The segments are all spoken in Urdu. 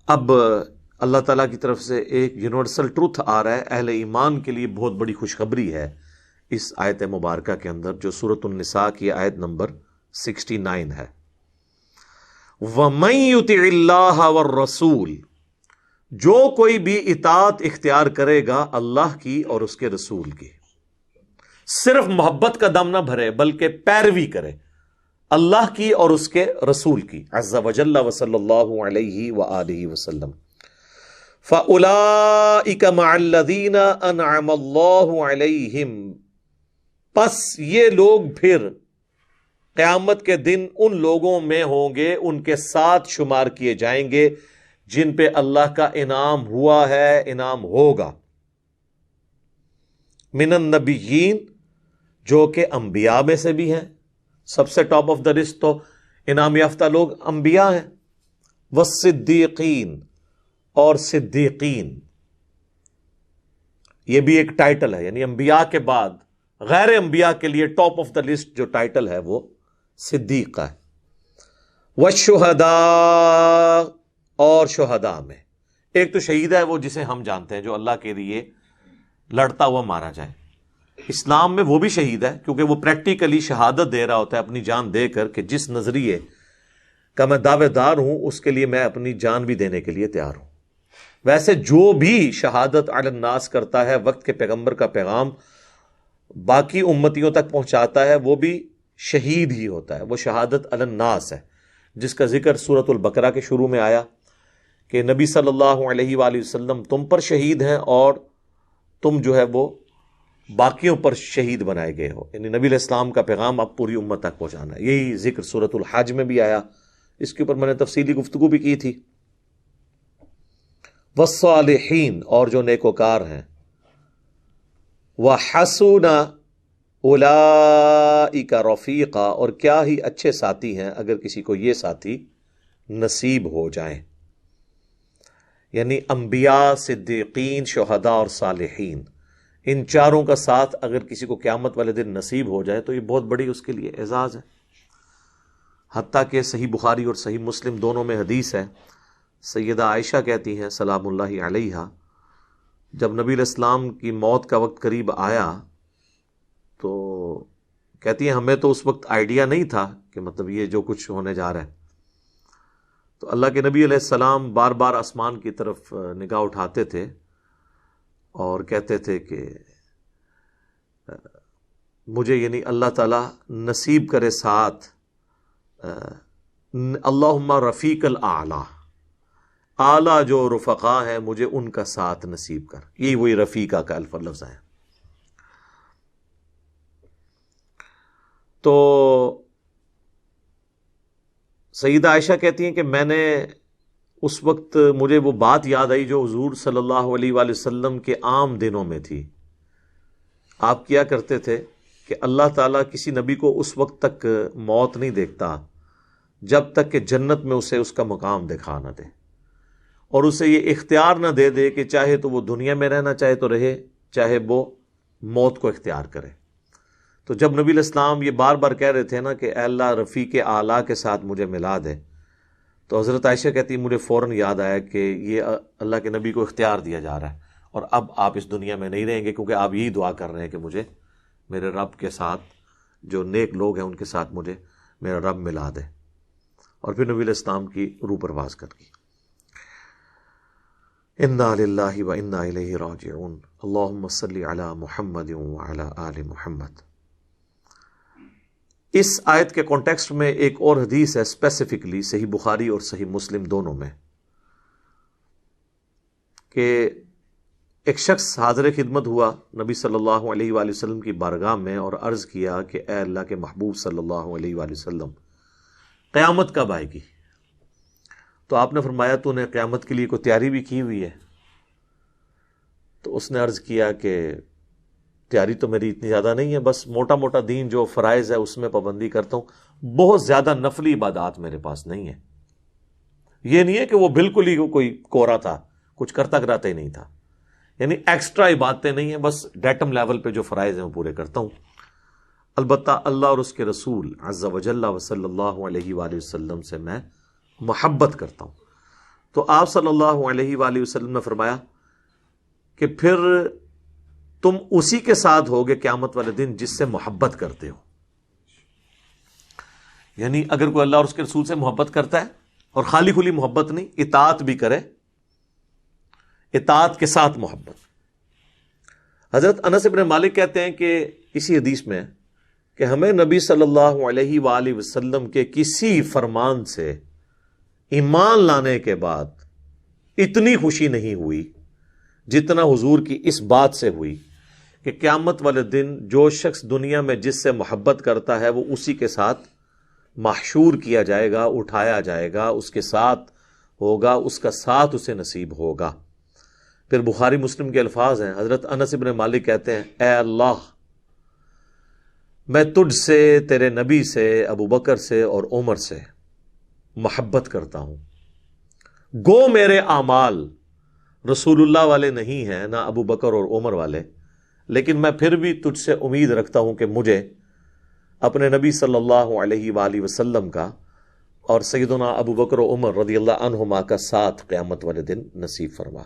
اب اللہ تعالیٰ کی طرف سے ایک یونیورسل ٹروتھ آ رہا ہے، اہل ایمان کے لیے بہت بڑی خوشخبری ہے اس آیت مبارکہ کے اندر، جو سورۃ النساء کی آیت نمبر 69 ہے۔ وَمَن يُطِعِ اللَّهَ وَالرَّسُولَ، جو کوئی بھی اطاعت اختیار کرے گا اللہ کی اور اس کے رسول کی، صرف محبت کا دم نہ بھرے بلکہ پیروی کرے اللہ کی اور اس کے رسول کی، عز وجل وصلی اللہ علیہ وآلہ وسلم، فَأُولَئِكَ مَعَ الَّذِينَ أَنْعَمَ اللَّهُ عَلَيْهِمْ، پس یہ لوگ پھر قیامت کے دن ان لوگوں میں ہوں گے، ان کے ساتھ شمار کیے جائیں گے جن پہ اللہ کا انعام ہوا ہے، انعام ہوگا، من النبیین، جو کہ انبیاء میں سے بھی ہیں، سب سے ٹاپ آف دا لسٹ تو انعام یافتہ لوگ انبیاء ہیں، والصدیقین، اور صدیقین، یہ بھی ایک ٹائٹل ہے، یعنی انبیاء کے بعد غیر انبیاء کے لیے ٹاپ آف دا لسٹ جو ٹائٹل ہے وہ صدیق ہے، والشہداء، اور شہداء میں ایک تو شہید ہے وہ جسے ہم جانتے ہیں جو اللہ کے لیے لڑتا ہوا مارا جائے، اسلام میں وہ بھی شہید ہے کیونکہ وہ پریکٹیکلی شہادت دے رہا ہوتا ہے اپنی جان دے کر کہ جس نظریے کا میں دعوے دار ہوں اس کے لیے میں اپنی جان بھی دینے کے لیے تیار ہوں۔ ویسے جو بھی شہادت علی الناس کرتا ہے، وقت کے پیغمبر کا پیغام باقی امتیوں تک پہنچاتا ہے، وہ بھی شہید ہی ہوتا ہے، وہ شہادت علی الناس ہے، جس کا ذکر سورۃ البقرہ کے شروع میں آیا کہ نبی صلی اللہ علیہ وآلہ وسلم تم پر شہید ہیں اور تم جو ہے وہ باقیوں پر شہید بنائے گئے ہو، یعنی نبی علیہ السلام کا پیغام اب پوری امت تک پہنچانا ہے۔ یہی ذکر سورۃ الحج میں بھی آیا، اس کے اوپر میں نے تفصیلی گفتگو بھی کی تھی۔ والصالحین، اور جو نیکوکار ہیں، وحسن اولئک رفیقا، اور کیا ہی اچھے ساتھی ہیں اگر کسی کو یہ ساتھی نصیب ہو جائیں، یعنی انبیاء، صدیقین، شہداء اور صالحین، ان چاروں کا ساتھ اگر کسی کو قیامت والے دن نصیب ہو جائے تو یہ بہت بڑی اس کے لیے اعزاز ہے۔ حتیٰ کہ صحیح بخاری اور صحیح مسلم دونوں میں حدیث ہے، سیدہ عائشہ کہتی ہیں سلام اللہ علیہا، جب نبی علیہ السلام کی موت کا وقت قریب آیا تو کہتی ہیں ہمیں تو اس وقت آئیڈیا نہیں تھا کہ مطلب یہ جو کچھ ہونے جا رہا ہے، تو اللہ کے نبی علیہ السلام بار بار آسمان کی طرف نگاہ اٹھاتے تھے اور کہتے تھے کہ مجھے یعنی اللہ تعالیٰ نصیب کرے ساتھ اللہم رفیق الاعلیٰ، اعلیٰ جو رفقا ہیں مجھے ان کا ساتھ نصیب کر، یہی وہی رفیقہ کا الف لفظ ہے۔ تو سیدہ عائشہ کہتی ہیں کہ میں نے اس وقت مجھے وہ بات یاد آئی جو حضور صلی اللہ علیہ وآلہ وسلم کے عام دنوں میں تھی۔ آپ کیا کرتے تھے کہ اللہ تعالیٰ کسی نبی کو اس وقت تک موت نہیں دیکھتا جب تک کہ جنت میں اسے اس کا مقام دکھا نہ دے، اور اسے یہ اختیار نہ دے دے کہ چاہے تو وہ دنیا میں رہنا چاہے تو رہے، چاہے وہ موت کو اختیار کرے۔ تو جب نبی علیہ السلام یہ بار بار کہہ رہے تھے نا کہ اے اللہ رفیق اعلیٰ کے ساتھ مجھے ملا دے، تو حضرت عائشہ کہتی مجھے فوراً یاد آیا کہ یہ اللہ کے نبی کو اختیار دیا جا رہا ہے، اور اب آپ اس دنیا میں نہیں رہیں گے کیونکہ آپ یہی دعا کر رہے ہیں کہ مجھے میرے رب کے ساتھ، جو نیک لوگ ہیں ان کے ساتھ مجھے میرا رب ملا دے۔ اور پھر نبی علیہ السلام کی روح پرواز کر گئی۔ انا للہ و انا الیہ راجعون، اللہم صلی علی محمد وعلی آل محمد۔ اس آیت کے کانٹیکسٹ میں ایک اور حدیث ہے اسپیسیفکلی صحیح بخاری اور صحیح مسلم دونوں میں، کہ ایک شخص حاضر خدمت ہوا نبی صلی اللہ علیہ وآلہ وسلم کی بارگاہ میں اور عرض کیا کہ اے اللہ کے محبوب صلی اللہ علیہ وآلہ وسلم، قیامت کب آئے گی؟ تو آپ نے فرمایا تو نے قیامت کے لیے کوئی تیاری بھی کی ہوئی ہے؟ تو اس نے عرض کیا کہ تیاری تو میری اتنی زیادہ نہیں ہے، بس موٹا موٹا دین جو فرائض ہے اس میں پابندی کرتا ہوں، بہت زیادہ نفلی عبادات میرے پاس نہیں ہے۔ یہ نہیں ہے کہ وہ بالکل ہی کوئی کورا تھا، کچھ کرتا کراتا ہی نہیں تھا، یعنی ایکسٹرا عبادتیں نہیں ہیں، بس ڈیٹم لیول پہ جو فرائض ہیں وہ پورے کرتا ہوں۔ البتہ اللہ اور اس کے رسول عز وجل و صلی اللہ علیہ وآلہ وسلم سے میں محبت کرتا ہوں۔ تو آپ صلی اللہ علیہ وآلہ وسلم نے فرمایا کہ پھر تم اسی کے ساتھ ہوگے قیامت والے دن جس سے محبت کرتے ہو. یعنی اگر کوئی اللہ اور اس کے رسول سے محبت کرتا ہے اور خالی کھلی محبت نہیں، اطاعت بھی کرے، اطاعت کے ساتھ محبت. حضرت انس بن مالک کہتے ہیں کہ اسی حدیث میں کہ ہمیں نبی صلی اللہ علیہ وآلہ وسلم کے کسی فرمان سے ایمان لانے کے بعد اتنی خوشی نہیں ہوئی جتنا حضور کی اس بات سے ہوئی کہ قیامت والے دن جو شخص دنیا میں جس سے محبت کرتا ہے وہ اسی کے ساتھ محشور کیا جائے گا، اٹھایا جائے گا، اس کے ساتھ ہوگا، اس کا ساتھ اسے نصیب ہوگا. پھر بخاری مسلم کے الفاظ ہیں، حضرت انس بن مالک کہتے ہیں اے اللہ، میں تجھ سے، تیرے نبی سے، ابو بکر سے اور عمر سے محبت کرتا ہوں. گو میرے اعمال رسول اللہ والے نہیں ہیں، نہ ابو بکر اور عمر والے، لیکن میں پھر بھی تجھ سے امید رکھتا ہوں کہ مجھے اپنے نبی صلی اللہ علیہ وآلہ وسلم کا اور سیدنا ابو بکر و عمر رضی اللہ عنہما کا ساتھ قیامت والے دن نصیب فرما.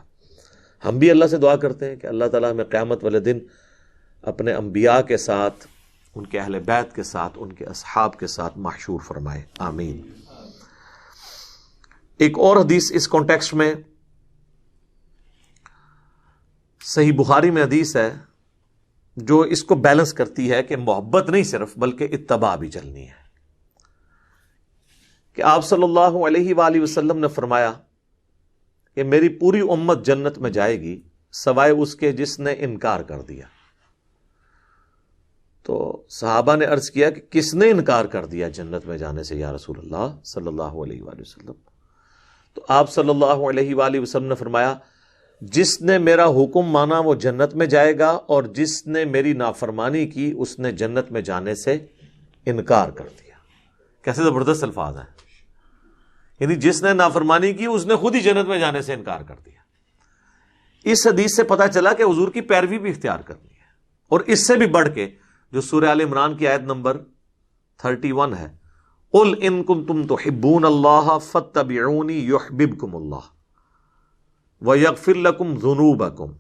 ہم بھی اللہ سے دعا کرتے ہیں کہ اللہ تعالیٰ ہمیں قیامت والے دن اپنے انبیاء کے ساتھ، ان کے اہل بیت کے ساتھ، ان کے اصحاب کے ساتھ محشور فرمائے، آمین. ایک اور حدیث اس کانٹیکسٹ میں صحیح بخاری میں حدیث ہے جو اس کو بیلنس کرتی ہے کہ محبت نہیں صرف بلکہ اتباع بھی چلنی ہے. کہ آپ صلی اللہ علیہ وآلہ وسلم نے فرمایا کہ میری پوری امت جنت میں جائے گی سوائے اس کے جس نے انکار کر دیا. تو صحابہ نے عرض کیا کہ کس نے انکار کر دیا جنت میں جانے سے یا رسول اللہ صلی اللہ علیہ وآلہ وسلم؟ تو آپ صلی اللہ علیہ وآلہ وسلم نے فرمایا جس نے میرا حکم مانا وہ جنت میں جائے گا، اور جس نے میری نافرمانی کی اس نے جنت میں جانے سے انکار کر دیا. کیسے زبردست الفاظ ہیں. یعنی جس نے نافرمانی کی اس نے خود ہی جنت میں جانے سے انکار کر دیا. اس حدیث سے پتہ چلا کہ حضور کی پیروی بھی اختیار کرنی ہے. اور اس سے بھی بڑھ کے جو سورہ آل عمران کی آیت نمبر 31 ہے، قُلْ إِن كُنتُمْ تُحِبُّونَ اللَّهَ فَاتَّبِعُونِي يُحْبِبْكُمُ اللَّهُ وَيَغْفِرْ لَكُمْ ذُنُوبَكُمْ.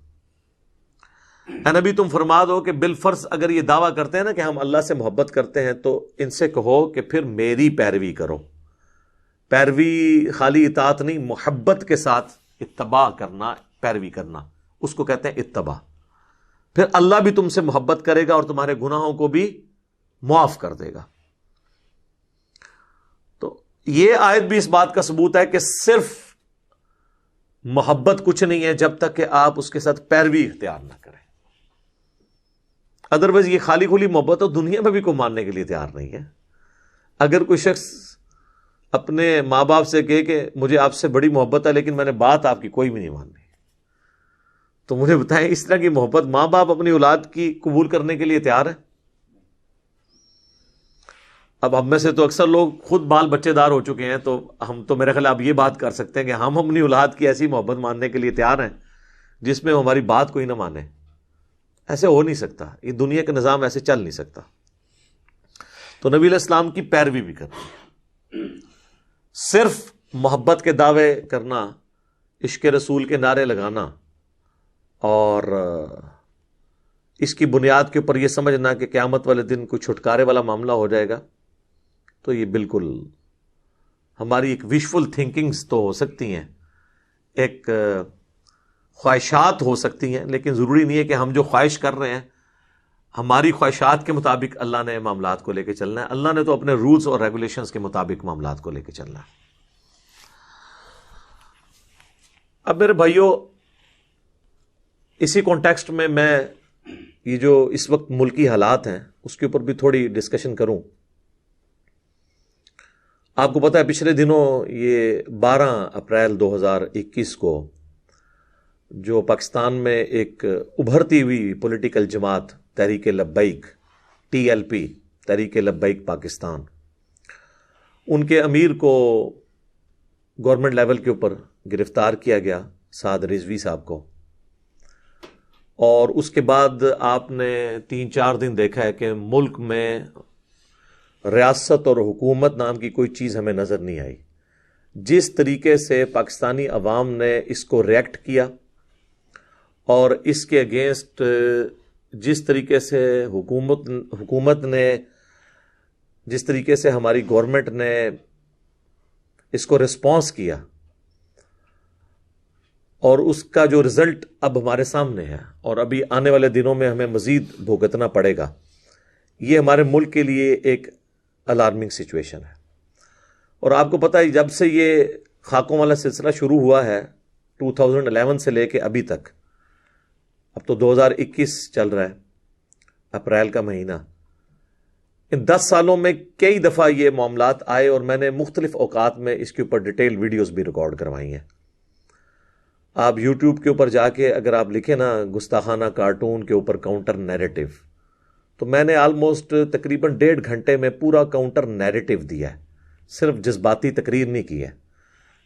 اے نبی تم فرما دو کہ بالفرض اگر یہ دعویٰ کرتے ہیں نا کہ ہم اللہ سے محبت کرتے ہیں تو ان سے کہو کہ پھر میری پیروی کرو. پیروی خالی اطاعت نہیں، محبت کے ساتھ اتباع کرنا، پیروی کرنا، اس کو کہتے ہیں اتباع. پھر اللہ بھی تم سے محبت کرے گا اور تمہارے گناہوں کو بھی معاف کر دے گا. تو یہ آیت بھی اس بات کا ثبوت ہے کہ صرف محبت کچھ نہیں ہے جب تک کہ آپ اس کے ساتھ پیروی اختیار نہ کریں. ادروائز یہ خالی کھلی محبت اور دنیا میں بھی کوئی ماننے کے لیے تیار نہیں ہے. اگر کوئی شخص اپنے ماں باپ سے کہے کہ مجھے آپ سے بڑی محبت ہے لیکن میں نے بات آپ کی کوئی بھی نہیں ماننی، تو مجھے بتائیں اس طرح کی محبت ماں باپ اپنی اولاد کی قبول کرنے کے لیے تیار ہے؟ اب ہم میں سے تو اکثر لوگ خود بال بچے دار ہو چکے ہیں، تو ہم تو میرے خیال اب یہ بات کر سکتے ہیں کہ ہم اپنی اولاد کی ایسی محبت ماننے کے لیے تیار ہیں جس میں ہماری بات کوئی نہ مانے. ایسے ہو نہیں سکتا، یہ دنیا کا نظام ایسے چل نہیں سکتا. تو نبی علیہ السلام کی پیروی بھی کرنی ہے. صرف محبت کے دعوے کرنا، عشق رسول کے نعرے لگانا اور اس کی بنیاد کے اوپر یہ سمجھنا کہ قیامت والے دن کوئی چھٹکارے والا معاملہ ہو جائے گا، تو یہ بالکل ہماری ایک وشفل تھنکنگز تو ہو سکتی ہیں، ایک خواہشات ہو سکتی ہیں، لیکن ضروری نہیں ہے کہ ہم جو خواہش کر رہے ہیں ہماری خواہشات کے مطابق اللہ نے معاملات کو لے کے چلنا ہے. اللہ نے تو اپنے رولز اور ریگولیشنز کے مطابق معاملات کو لے کے چلنا ہے. اب میرے بھائیوں، اسی کانٹیکسٹ میں یہ جو اس وقت ملکی حالات ہیں اس کے اوپر بھی تھوڑی ڈسکشن کروں. آپ کو پتا ہے پچھلے دنوں یہ 12 اپریل 2021 کو جو پاکستان میں ایک ابھرتی ہوئی پولیٹیکل جماعت تحریک لبیک TLP تحریک لبیک پاکستان، ان کے امیر کو گورنمنٹ لیول کے اوپر گرفتار کیا گیا، سعد رضوی صاحب کو. اور اس کے بعد آپ نے 3-4 دن دیکھا ہے کہ ملک میں ریاست اور حکومت نام کی کوئی چیز ہمیں نظر نہیں آئی. جس طریقے سے پاکستانی عوام نے اس کو ریئیکٹ کیا اور اس کے اگینسٹ جس طریقے سے حکومت نے، جس طریقے سے ہماری گورنمنٹ نے اس کو رسپانس کیا، اور اس کا جو رزلٹ اب ہمارے سامنے ہے اور ابھی آنے والے دنوں میں ہمیں مزید بھگتنا پڑے گا، یہ ہمارے ملک کے لیے ایک الارمنگ سچویشن ہے۔ اور آپ کو پتہ ہے جب سے یہ خاکوں والا سلسلہ شروع ہوا ہے 2011 سے لے کے ابھی تک، اب تو 2021 چل رہا ہے، اپریل کا مہینہ، ان 10 سالوں میں کئی دفعہ یہ معاملات آئے اور میں نے مختلف اوقات میں اس کے اوپر ڈیٹیل ویڈیوز بھی ریکارڈ کروائی ہیں۔ آپ یوٹیوب کے اوپر جا کے اگر آپ لکھیں نا گستاخانہ کارٹون کے اوپر کاؤنٹر نیریٹو، تو میں نے آلموسٹ تقریباً 1.5 گھنٹے میں پورا کاؤنٹر نیریٹو دیا ہے، صرف جذباتی تقریر نہیں کی ہے،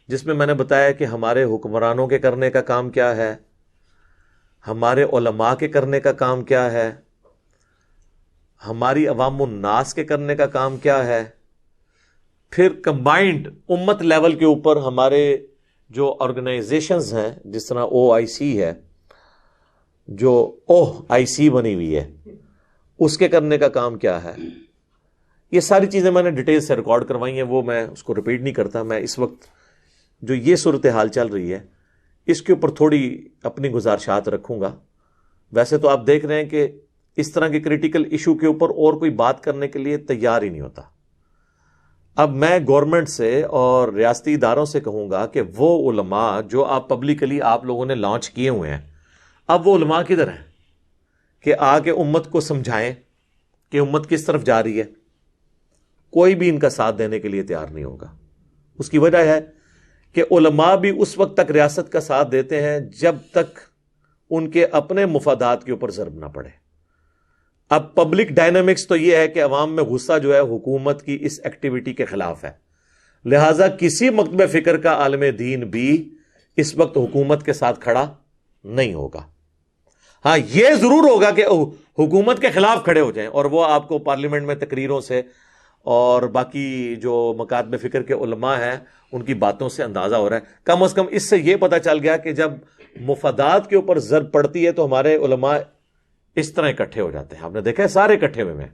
جس میں نے بتایا کہ ہمارے حکمرانوں کے کرنے کا کام کیا ہے، ہمارے علماء کے کرنے کا کام کیا ہے، ہماری عوام الناس کے کرنے کا کام کیا ہے، پھر کمبائنڈ امت لیول کے اوپر ہمارے جو آرگنائزیشنز ہیں، جس طرح OIC ہے، جو OIC بنی ہوئی ہے، اس کے کرنے کا کام کیا ہے، یہ ساری چیزیں میں نے ڈیٹیل سے ریکارڈ کروائی ہیں، وہ میں اس کو ریپیٹ نہیں کرتا۔ میں اس وقت جو یہ صورتحال چل رہی ہے اس کے اوپر تھوڑی اپنی گزارشات رکھوں گا۔ ویسے تو آپ دیکھ رہے ہیں کہ اس طرح کے کریٹیکل ایشو کے اوپر اور کوئی بات کرنے کے لیے تیار ہی نہیں ہوتا۔ اب میں گورنمنٹ سے اور ریاستی اداروں سے کہوں گا کہ وہ علماء جو آپ پبلکلی آپ لوگوں نے لانچ کیے ہوئے ہیں، اب وہ علماء کدھر ہیں کہ آ کے امت کو سمجھائیں کہ امت کس طرف جا رہی ہے؟ کوئی بھی ان کا ساتھ دینے کے لیے تیار نہیں ہوگا۔ اس کی وجہ ہے کہ علماء بھی اس وقت تک ریاست کا ساتھ دیتے ہیں جب تک ان کے اپنے مفادات کے اوپر ضرب نہ پڑے۔ اب پبلک ڈائنامکس تو یہ ہے کہ عوام میں غصہ جو ہے حکومت کی اس ایکٹیویٹی کے خلاف ہے، لہٰذا کسی مکتب فکر کا عالم دین بھی اس وقت حکومت کے ساتھ کھڑا نہیں ہوگا۔ ہاں یہ ضرور ہوگا کہ حکومت کے خلاف کھڑے ہو جائیں، اور وہ آپ کو پارلیمنٹ میں تقریروں سے اور باقی جو مکاتب فکر کے علماء ہیں ان کی باتوں سے اندازہ ہو رہا ہے۔ کم از کم اس سے یہ پتہ چل گیا کہ جب مفادات کے اوپر ضرب پڑتی ہے تو ہمارے علماء اس طرح اکٹھے ہو جاتے ہیں۔ آپ نے دیکھا ہے سارے اکٹھے ہوئے ہیں۔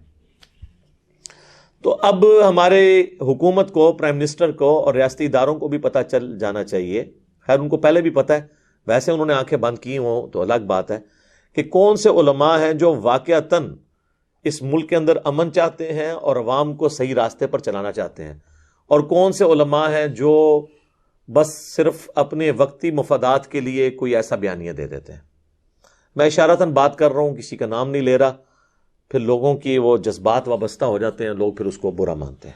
تو اب ہمارے حکومت کو، پرائم منسٹر کو اور ریاستی اداروں کو بھی پتہ چل جانا چاہیے، خیر ان کو پہلے بھی پتہ ہے، ویسے انہوں نے آنکھیں بند کی ہوں تو الگ بات ہے، کہ کون سے علماء ہیں جو واقعتاً اس ملک کے اندر امن چاہتے ہیں اور عوام کو صحیح راستے پر چلانا چاہتے ہیں، اور کون سے علماء ہیں جو بس صرف اپنے وقتی مفادات کے لیے کوئی ایسا بیانیہ دے دیتے ہیں۔ میں اشارتاً بات کر رہا ہوں، کسی کا نام نہیں لے رہا، پھر لوگوں کی وہ جذبات وابستہ ہو جاتے ہیں، لوگ پھر اس کو برا مانتے ہیں۔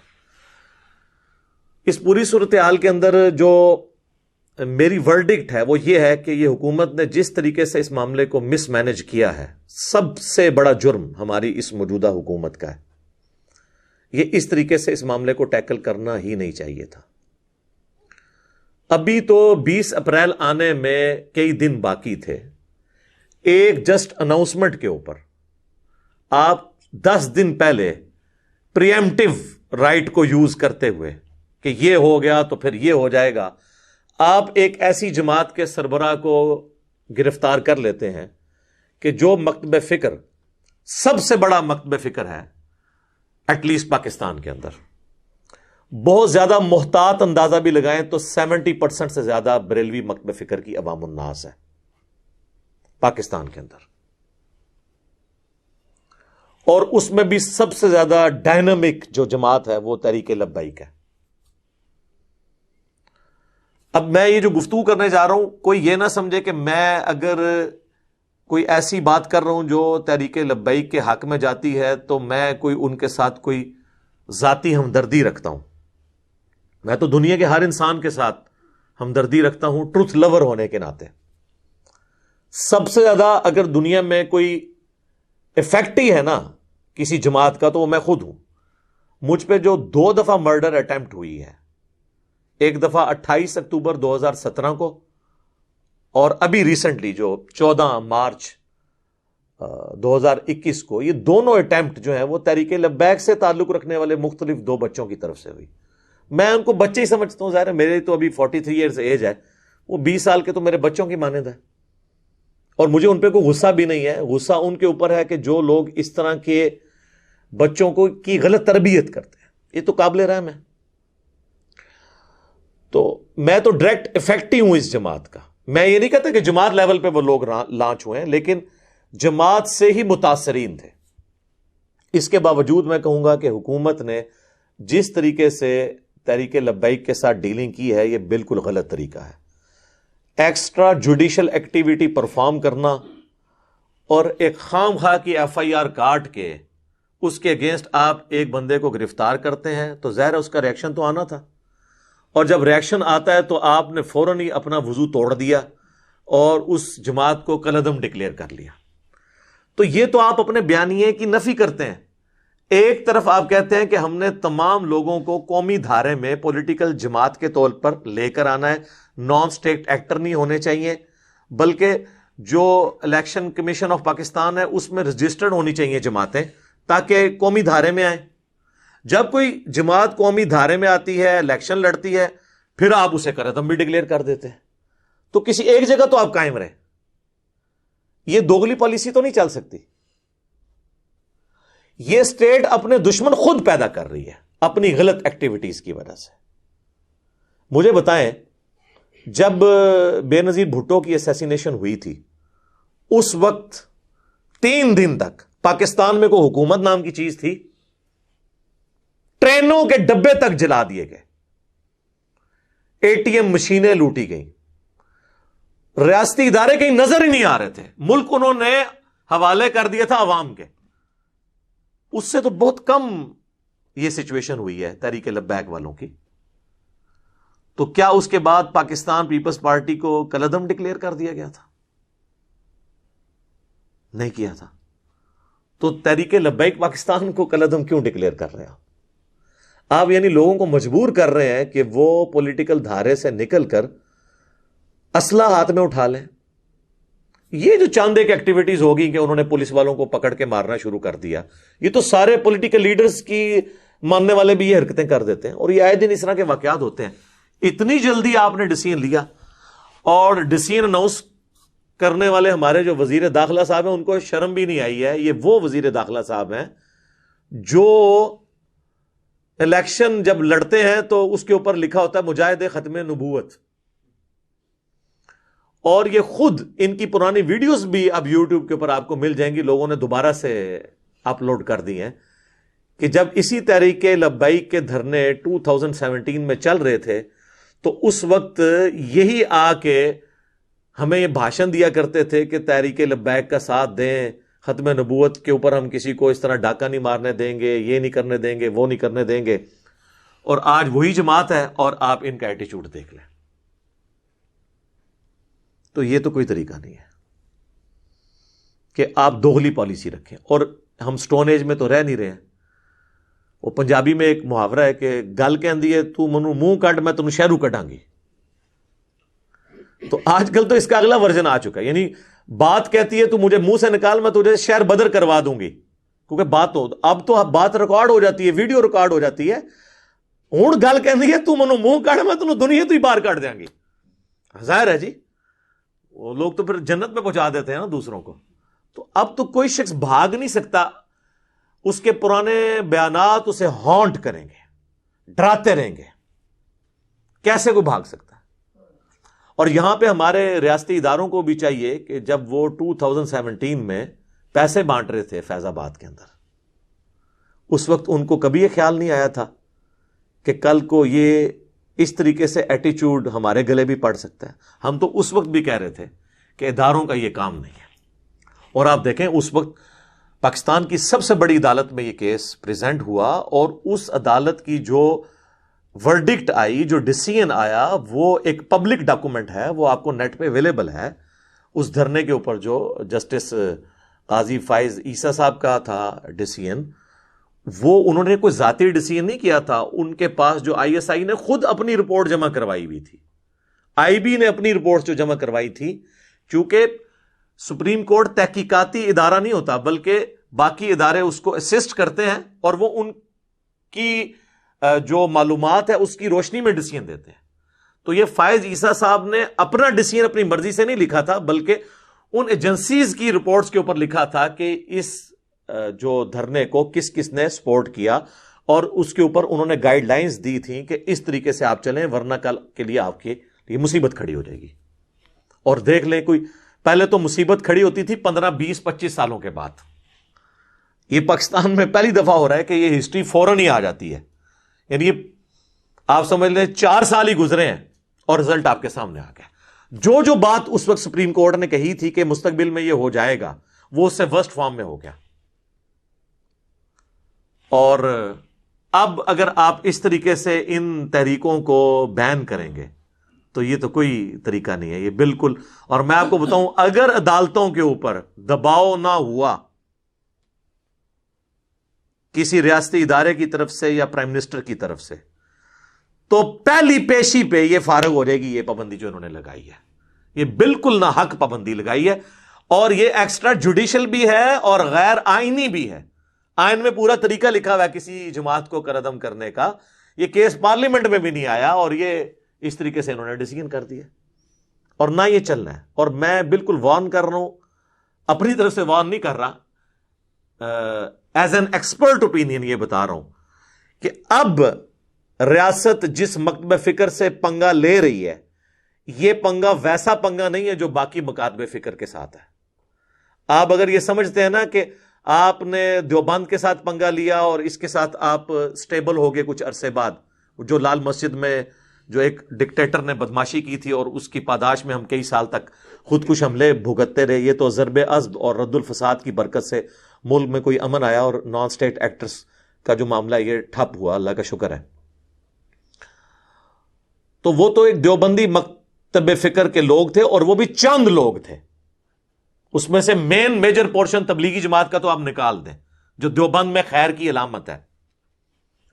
اس پوری صورتحال کے اندر جو میری ورڈکٹ ہے وہ یہ ہے کہ یہ حکومت نے جس طریقے سے اس معاملے کو مس مینج کیا ہے، سب سے بڑا جرم ہماری اس موجودہ حکومت کا ہے۔ یہ اس طریقے سے اس معاملے کو ٹیکل کرنا ہی نہیں چاہیے تھا۔ ابھی تو 20 اپریل آنے میں کئی دن باقی تھے، ایک جسٹ اناؤنسمنٹ کے اوپر آپ 10 دن پہلے پریمپٹیو رائٹ کو یوز کرتے ہوئے کہ یہ ہو گیا تو پھر یہ ہو جائے گا، آپ ایک ایسی جماعت کے سربراہ کو گرفتار کر لیتے ہیں کہ جو مکتب فکر سب سے بڑا مکتب فکر ہے ایٹ لیسٹ پاکستان کے اندر، بہت زیادہ محتاط اندازہ بھی لگائیں تو 70% سے زیادہ بریلوی مکتب فکر کی عوام الناس ہے پاکستان کے اندر، اور اس میں بھی سب سے زیادہ ڈائنامک جو جماعت ہے وہ تحریک لبیک ہے۔ اب میں یہ جو گفتگو کرنے جا رہا ہوں، کوئی یہ نہ سمجھے کہ میں اگر کوئی ایسی بات کر رہا ہوں جو تحریک لبیک کے حق میں جاتی ہے تو میں کوئی ان کے ساتھ کوئی ذاتی ہمدردی رکھتا ہوں۔ میں تو دنیا کے ہر انسان کے ساتھ ہمدردی رکھتا ہوں ٹروتھ لور ہونے کے ناطے۔ سب سے زیادہ اگر دنیا میں کوئی ایفیکٹ ہی ہے نا کسی جماعت کا تو وہ میں خود ہوں۔ مجھ پہ جو 2 دفعہ مرڈر اٹیمپٹ ہوئی ہے، ایک دفعہ 28 اکتوبر 2017 کو، اور ابھی ریسنٹلی جو 14 مارچ 2021 کو، یہ دونوں اٹیمپٹ جو ہیں وہ تحریک لبیک سے تعلق رکھنے والے مختلف 2 بچوں کی طرف سے ہوئی۔ میں ان کو بچے ہی سمجھتا ہوں. ظاہر ہے میرے تو ابھی 43 ایئرز ایج ہے, وہ 20 سال کے تو میرے بچوں کی مانند ہے, اور مجھے ان پہ کوئی غصہ بھی نہیں ہے. غصہ ان کے اوپر ہے کہ جو لوگ اس طرح کے بچوں کو کی غلط تربیت کرتے ہیں. یہ تو قابل رحم ہے. تو میں تو ڈائریکٹ افیکٹ ہی ہوں اس جماعت کا. میں یہ نہیں کہتا کہ جماعت لیول پہ وہ لوگ لانچ ہوئے ہیں, لیکن جماعت سے ہی متاثرین تھے. اس کے باوجود میں کہوں گا کہ حکومت نے جس طریقے سے تحریک لبیک کے ساتھ ڈیلنگ کی ہے یہ بالکل غلط طریقہ ہے. ایکسٹرا جوڈیشل ایکٹیویٹی پرفارم کرنا اور ایک خام خواہ کی FIR کاٹ کے اس کے اگینسٹ آپ ایک بندے کو گرفتار کرتے ہیں تو ظاہر ہے اس کا ریئیکشن تو آنا تھا, اور جب ریئیکشن آتا ہے تو آپ نے فوراً ہی اپنا وضو توڑ دیا اور اس جماعت کو کالعدم ڈکلیئر کر لیا. تو یہ تو آپ اپنے بیانیے کی نفی کرتے ہیں. ایک طرف آپ کہتے ہیں کہ ہم نے تمام لوگوں کو قومی دھارے میں پولیٹیکل جماعت کے طور پر لے کر آنا ہے, نان اسٹیٹ ایکٹر نہیں ہونے چاہیے, بلکہ جو الیکشن کمیشن آف پاکستان ہے اس میں رجسٹرڈ ہونی چاہیے جماعتیں تاکہ قومی دھارے میں آئیں. جب کوئی جماعت قومی دھارے میں آتی ہے, الیکشن لڑتی ہے, پھر آپ اسے کالعدم بھی ڈکلیئر کر دیتے ہیں. تو کسی ایک جگہ تو آپ قائم رہیں. یہ دوگلی پالیسی تو نہیں چل سکتی. یہ اسٹیٹ اپنے دشمن خود پیدا کر رہی ہے اپنی غلط ایکٹیویٹیز کی وجہ سے. مجھے بتائیں, جب بے نظیر بھٹو کی اسیسینیشن ہوئی تھی اس وقت 3 دن تک پاکستان میں کوئی حکومت نام کی چیز تھی؟ ٹرینوں کے ڈبے تک جلا دیے گئے, ATM مشینیں لوٹی گئیں, ریاستی ادارے کہیں نظر ہی نہیں آ رہے تھے, ملک انہوں نے حوالے کر دیا تھا عوام کے. اس سے تو بہت کم یہ سچویشن ہوئی ہے تحریک لبیک والوں کی. تو کیا اس کے بعد پاکستان پیپلز پارٹی کو کالعدم ڈکلیئر کر دیا گیا تھا؟ نہیں کیا تھا. تو تحریک لبیک پاکستان کو کالعدم کیوں ڈکلیئر کر رہے ہیں آپ؟ یعنی لوگوں کو مجبور کر رہے ہیں کہ وہ پولیٹیکل دھارے سے نکل کر اسلحہ ہاتھ میں اٹھا لیں. یہ جو چاند ایک ایکٹیویٹیز ہوگی کہ انہوں نے پولیس والوں کو پکڑ کے مارنا شروع کر دیا, یہ تو سارے پولیٹیکل لیڈرز کی ماننے والے بھی یہ حرکتیں کر دیتے ہیں, اور یہ آئے دن اس طرح کے واقعات ہوتے ہیں. اتنی جلدی آپ نے ڈیسیژن لیا, اور ڈیسیژن اناؤنس کرنے والے ہمارے جو وزیر داخلہ صاحب ہیں ان کو شرم بھی نہیں آئی ہے. یہ وہ وزیر داخلہ صاحب ہیں جو الیکشن جب لڑتے ہیں تو اس کے اوپر لکھا ہوتا ہے مجاہد ختم نبوت, اور یہ خود ان کی پرانی ویڈیوز بھی اب یوٹیوب کے اوپر آپ کو مل جائیں گی, لوگوں نے دوبارہ سے اپلوڈ کر دی ہیں, کہ جب اسی تحریک لبیک کے دھرنے 2017 میں چل رہے تھے تو اس وقت یہی آ کے ہمیں یہ بھاشن دیا کرتے تھے کہ تحریک لبیک کا ساتھ دیں, ختم نبوت کے اوپر ہم کسی کو اس طرح ڈاکہ نہیں مارنے دیں گے, یہ نہیں کرنے دیں گے, وہ نہیں کرنے دیں گے. اور آج وہی جماعت ہے اور آپ ان کا ایٹیچیوڈ دیکھ لیں. تو یہ تو کوئی طریقہ نہیں ہے کہ آپ دوغلی پالیسی رکھیں. اور ہم سٹون ایج میں تو رہ نہیں رہے ہیں. وہ پنجابی میں ایک محاورہ ہے کہ گل کہندی ہے تو منو منہ کٹ میں تمہیں شہرو کٹاں گی. تو آج کل تو اس کا اگلا ورژن آ چکا ہے, یعنی بات کہتی ہے تو مجھے منہ سے نکال, میں تجھے شہر بدر کروا دوں گی, کیونکہ بات ہو اب تو بات ریکارڈ ہو جاتی ہے, ویڈیو ریکارڈ ہو جاتی ہے. ہوں گل کہندی ہے تو منو منہ کٹ میں تمہیں دنیا تو ہی باہر کٹ دیں گی. ظاہر ہے جی وہ لوگ تو پھر جنت میں پہنچا دیتے ہیں نا دوسروں کو. تو اب تو کوئی شخص بھاگ نہیں سکتا, اس کے پرانے بیانات اسے ہانٹ کریں گے, ڈراتے رہیں گے. کیسے کوئی بھاگ سکتا ہے؟ اور یہاں پہ ہمارے ریاستی اداروں کو بھی چاہیے کہ جب وہ 2017 میں پیسے بانٹ رہے تھے فیض آباد کے اندر, اس وقت ان کو کبھی یہ خیال نہیں آیا تھا کہ کل کو یہ اس طریقے سے ایٹیچیوڈ ہمارے گلے بھی پڑ سکتا ہے. ہم تو اس وقت بھی کہہ رہے تھے کہ اداروں کا یہ کام نہیں ہے. اور آپ دیکھیں اس وقت پاکستان کی سب سے بڑی عدالت میں یہ کیس پریزنٹ ہوا, اور اس عدالت کی جو ورڈکٹ آئی, جو ڈیسیژن آیا, وہ ایک پبلک ڈاکومنٹ ہے, وہ آپ کو نیٹ پہ اویلیبل ہے. اس دھرنے کے اوپر جو جسٹس قاضی فائز عیسیٰ صاحب کا تھا ڈیسیژن, وہ انہوں نے کوئی ذاتی ڈیسیژن نہیں کیا تھا. ان کے پاس جو ISI نے خود اپنی رپورٹ جمع کروائی ہوئی تھی, IB نے اپنی رپورٹ جو جمع کروائی تھی, چونکہ سپریم کورٹ تحقیقاتی ادارہ نہیں ہوتا بلکہ باقی ادارے اس کو اسسٹ کرتے ہیں, اور وہ ان کی جو معلومات ہے اس کی روشنی میں ڈیسیژن دیتے ہیں. تو یہ فائز عیسیٰ صاحب نے اپنا ڈیسیژن اپنی مرضی سے نہیں لکھا تھا، بلکہ ان ایجنسیز کی رپورٹس کے اوپر لکھا تھا کہ اس جو دھرنے کو کس کس نے سپورٹ کیا، اور اس کے اوپر انہوں نے گائیڈ لائنز دی تھیں کہ اس طریقے سے آپ چلیں ورنہ کل کے لیے آپ کے لیے مصیبت کھڑی ہو جائے گی. اور دیکھ لیں، کوئی پہلے تو مصیبت کھڑی ہوتی تھی 15 20 25 سالوں کے بعد. یہ پاکستان میں پہلی دفعہ ہو رہا ہے کہ یہ ہسٹری فوراً ہی آ جاتی ہے. یعنی یہ آپ سمجھ لیں 4 سال ہی گزرے ہیں اور رزلٹ آپ کے سامنے آ گیا. جو بات اس وقت سپریم کورٹ نے کہی تھی کہ مستقبل میں یہ ہو جائے گا، وہ اس سے ورسٹ فارم میں ہو گیا. اور اب اگر آپ اس طریقے سے ان تحریکوں کو بین کریں گے تو یہ تو کوئی طریقہ نہیں ہے، یہ بالکل. اور میں آپ کو بتاؤں، اگر عدالتوں کے اوپر دباؤ نہ ہوا کسی ریاستی ادارے کی طرف سے یا پرائم منسٹر کی طرف سے، تو پہلی پیشی پہ یہ فارغ ہو جائے گی یہ پابندی جو انہوں نے لگائی ہے. یہ بالکل ناحق پابندی لگائی ہے، اور یہ ایکسٹرا جوڈیشل بھی ہے اور غیر آئینی بھی ہے. آئین میں پورا طریقہ لکھا ہوا ہے کسی جماعت کو کردم کرنے کا. یہ کیس پارلیمنٹ میں بھی نہیں آیا، اور یہ اس طریقے سے انہوں نے ڈیسیژن کر دیا، اور نہ یہ چلنا ہے. اور میں بالکل وارن کر رہا ہوں، اپنی طرف سے وارن نہیں کر رہا، ایز این ایکسپرٹ اوپینین یہ بتا رہا ہوں کہ اب ریاست جس مکتب فکر سے پنگا لے رہی ہے، یہ پنگا ویسا پنگا نہیں ہے جو باقی مکاتب فکر کے ساتھ ہے. آپ اگر یہ سمجھتے ہیں نا کہ آپ نے دیوبند کے ساتھ پنگا لیا اور اس کے ساتھ آپ سٹیبل ہو گئے کچھ عرصے بعد، جو لال مسجد میں جو ایک ڈکٹیٹر نے بدماشی کی تھی اور اس کی پاداش میں ہم کئی سال تک خودکش حملے بھگتتے رہے، یہ تو ضرب عضب اور رد الفساد کی برکت سے ملک میں کوئی امن آیا اور نان سٹیٹ ایکٹرز کا جو معاملہ یہ ٹھپ ہوا، اللہ کا شکر ہے. تو وہ تو ایک دیوبندی مکتب فکر کے لوگ تھے، اور وہ بھی چند لوگ تھے. اس میں سے میجر پورشن تبلیغی جماعت کا تو آپ نکال دیں، جو دیوبند میں خیر کی علامت ہے.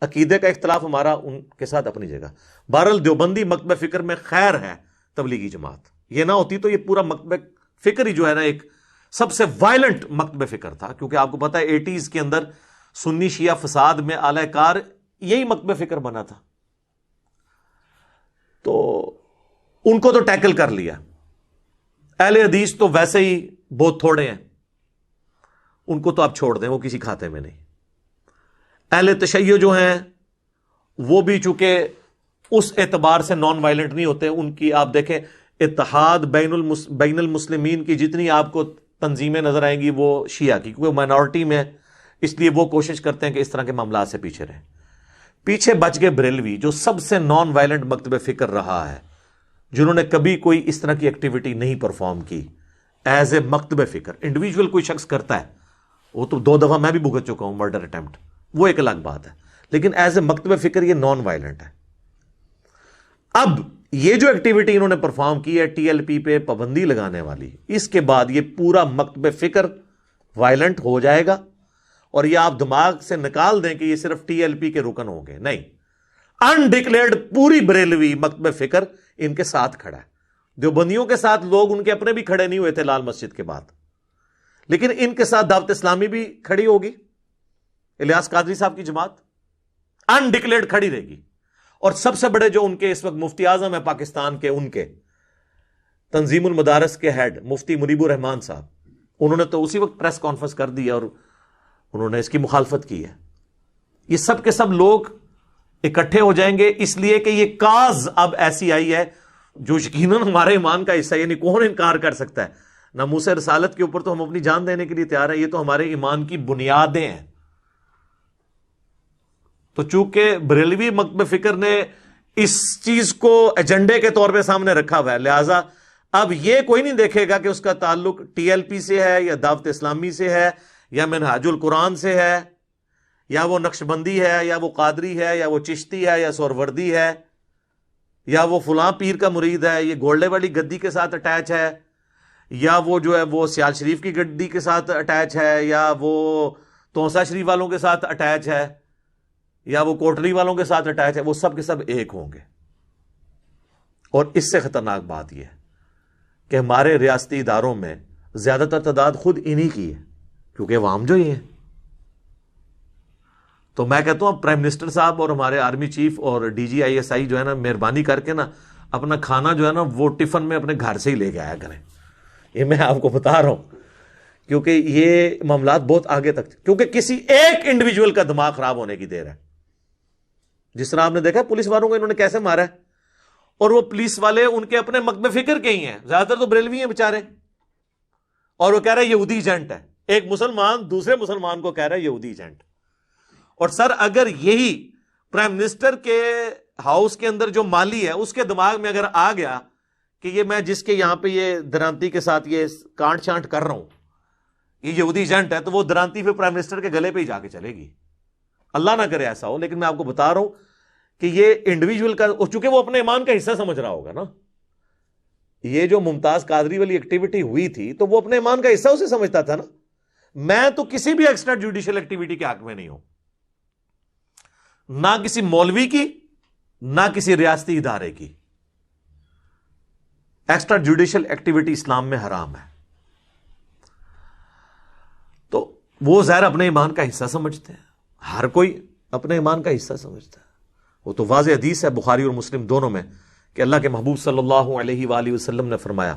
عقیدے کا اختلاف ہمارا ان کے ساتھ اپنی جگہ. بہرحال دیوبندی مکتب فکر میں خیر ہے تبلیغی جماعت. یہ نہ ہوتی تو یہ پورا مکتب فکر ہی جو ہے نا ایک سب سے وائلنٹ مکتب فکر تھا، کیونکہ آپ کو پتا ہے 80s کے اندر سنی شیعہ فساد میں اعلی کار یہی مکتب فکر بنا تھا. تو ان کو تو ٹیکل کر لیا. اہل حدیث تو ویسے ہی بہت تھوڑے ہیں، ان کو تو آپ چھوڑ دیں، وہ کسی کھاتے میں نہیں. اہل تشیع جو ہیں وہ بھی چونکہ اس اعتبار سے نان وائلنٹ نہیں ہوتے. ان کی آپ دیکھیں اتحاد بین المسلمین کی جتنی آپ کو تنظیمیں نظر آئیں گی وہ شیعہ کی، کیونکہ مائنورٹی میں، اس لیے وہ کوشش کرتے ہیں کہ اس طرح کے معاملات سے پیچھے رہیں. پیچھے بچ گئے بریلوی، جو سب سے نان وائلنٹ مکتب فکر رہا ہے، جنہوں نے کبھی کوئی اس طرح کی ایکٹیویٹی نہیں پرفارم کی ایز اے مکتب فکر. انڈیویجول کوئی شخص کرتا ہے، وہ تو 2 دفعہ میں بھی بھگت چکا ہوں مرڈر اٹیمپٹ، وہ ایک الگ بات ہے، لیکن ایز اے مکتب فکر یہ نان وائلنٹ ہے. اب یہ جو ایکٹیویٹی انہوں نے پرفارم کی ہے ٹی ایل پی پہ پابندی لگانے والی، اس کے بعد یہ پورا مکتب فکر وائلنٹ ہو جائے گا. اور یہ آپ دماغ سے نکال دیں کہ یہ صرف ٹی ایل پی کے رکن ہوں گے، نہیں. انڈکلیئرڈ پوری بریلوی مکتب فکر ان کے ساتھ کھڑا ہے. دیوبندیوں کے ساتھ لوگ ان کے اپنے بھی کھڑے نہیں ہوئے تھے لال مسجد کے بعد، لیکن ان کے ساتھ دعوت اسلامی بھی کھڑی ہوگی. الیاس قادری صاحب کی جماعت انڈکلیئرڈ کھڑی رہے گی. اور سب سے بڑے جو ان کے اس وقت مفتی اعظم ہے پاکستان کے، ان کے تنظیم المدارس کے ہیڈ مفتی منیب الرحمان صاحب، انہوں نے تو اسی وقت پریس کانفرنس کر دی اور انہوں نے اس کی مخالفت کی ہے. یہ سب کے سب لوگ اکٹھے ہو جائیں گے، اس لیے کہ یہ کاز اب ایسی آئی ہے جو یقیناً ہمارے ایمان کا حصہ ہے. یعنی کون انکار کر سکتا ہے؟ ناموس رسالت کے اوپر تو ہم اپنی جان دینے کے لیے تیار ہیں، یہ تو ہمارے ایمان کی بنیادیں ہیں. تو چونکہ بریلوی مکتب فکر نے اس چیز کو ایجنڈے کے طور پہ سامنے رکھا ہوا ہے، لہذا اب یہ کوئی نہیں دیکھے گا کہ اس کا تعلق ٹی ایل پی سے ہے یا دعوت اسلامی سے ہے یا منہاج القرآن سے ہے یا وہ نقشبندی ہے یا وہ قادری ہے یا وہ چشتی ہے یا سہروردی ہے یا وہ فلاں پیر کا مرید ہے، یہ گولڈے والی گدی کے ساتھ اٹیچ ہے، یا وہ جو ہے وہ سیال شریف کی گدی کے ساتھ اٹیچ ہے، یا وہ توسا شریف والوں کے ساتھ اٹیچ ہے، یا وہ کوٹلی والوں کے ساتھ اٹیچ ہے. وہ سب کے سب ایک ہوں گے. اور اس سے خطرناک بات یہ ہے کہ ہمارے ریاستی اداروں میں زیادہ تر تعداد خود انہی کی ہے، کیونکہ عوام جو ہی ہے. تو میں کہتا ہوں پرائم منسٹر صاحب اور ہمارے آرمی چیف اور D G I S I جو ہے نا، مہربانی کر کے نا اپنا کھانا جو ہے نا وہ ٹفن میں اپنے گھر سے ہی لے کے آیا کریں. یہ میں آپ کو بتا رہا ہوں، کیونکہ یہ معاملات بہت آگے تک، کیونکہ کسی ایک انڈیویجول کا دماغ خراب ہونے کی دیر ہے. جس طرح آپ نے دیکھا پولیس والوں کو انہوں نے کیسے مارا ہے، اور وہ پولیس والے ان کے اپنے مقبے فکر کے ہی ہیں، زیادہ تر تو بریلوی ہیں بیچارے، اور وہ کہہ رہے یہودی ایجنٹ ہے. ایک مسلمان دوسرے مسلمان کو کہہ رہا ہے یہودی ایجنٹ. اور سر اگر یہی پرائم منسٹر کے ہاؤس کے اندر جو مالی ہے اس کے دماغ میں اگر آ گیا کہ یہ میں جس کے یہاں پہ یہ درانتی کے ساتھ یہ کانٹ چانٹ کر رہا ہوں یہ یہودی ایجنٹ ہے، تو وہ درانتی پھر پرائم منسٹر کے گلے پہ ہی جا کے چلے گی. اللہ نہ کرے ایسا ہو، لیکن میں آپ کو بتا رہا ہوں کہ یہ انڈیویجول کا، چونکہ وہ اپنے ایمان کا حصہ سمجھ رہا ہوگا نا. یہ جو ممتاز قادری والی ایکٹیویٹی ہوئی تھی تو وہ اپنے ایمان کا حصہ اسے سمجھتا تھا نا. میں تو کسی بھی ایکسٹرا جوڈیشل ایکٹیویٹی کے حق میں نہیں ہوں، نہ کسی مولوی کی نہ کسی ریاستی ادارے کی. ایکسٹرا جوڈیشل ایکٹیویٹی اسلام میں حرام ہے. تو وہ ظاہر اپنے ایمان کا حصہ سمجھتے ہیں، ہر کوئی اپنے ایمان کا حصہ سمجھتا ہے. وہ تو واضح حدیث ہے بخاری اور مسلم دونوں میں کہ اللہ کے محبوب صلی اللہ علیہ وآلہ وسلم نے فرمایا